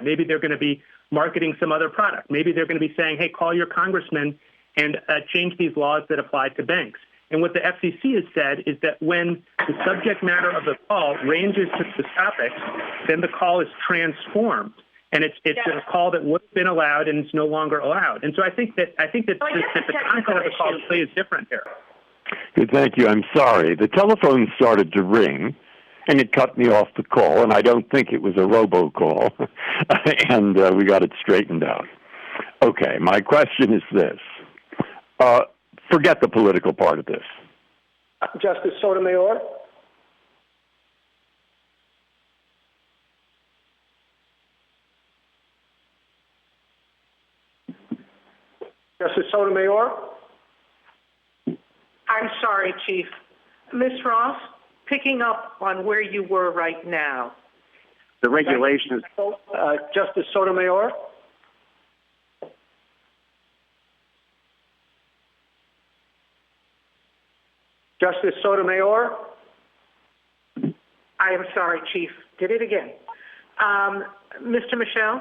Maybe they're going to be marketing some other product. Maybe they're going to be saying, hey, call your congressman and change these laws that apply to banks. And what the FCC has said is that when the subject matter of the call ranges to the topic, then the call is transformed. And it's a call that would have been allowed and it's no longer allowed. And so I think that the content of the call is different here. Good, thank you. I'm sorry. The telephone started to ring, and it cut me off the call, and I don't think it was a robocall, and we got it straightened out. Okay, my question is this. Forget the political part of this. Justice Sotomayor? Justice Sotomayor? I'm sorry, Chief. Ms. Ross, picking up on where you were right now. The regulations. Justice Sotomayor? Justice Sotomayor? I am sorry, Chief. Did it again. Mr. Michel?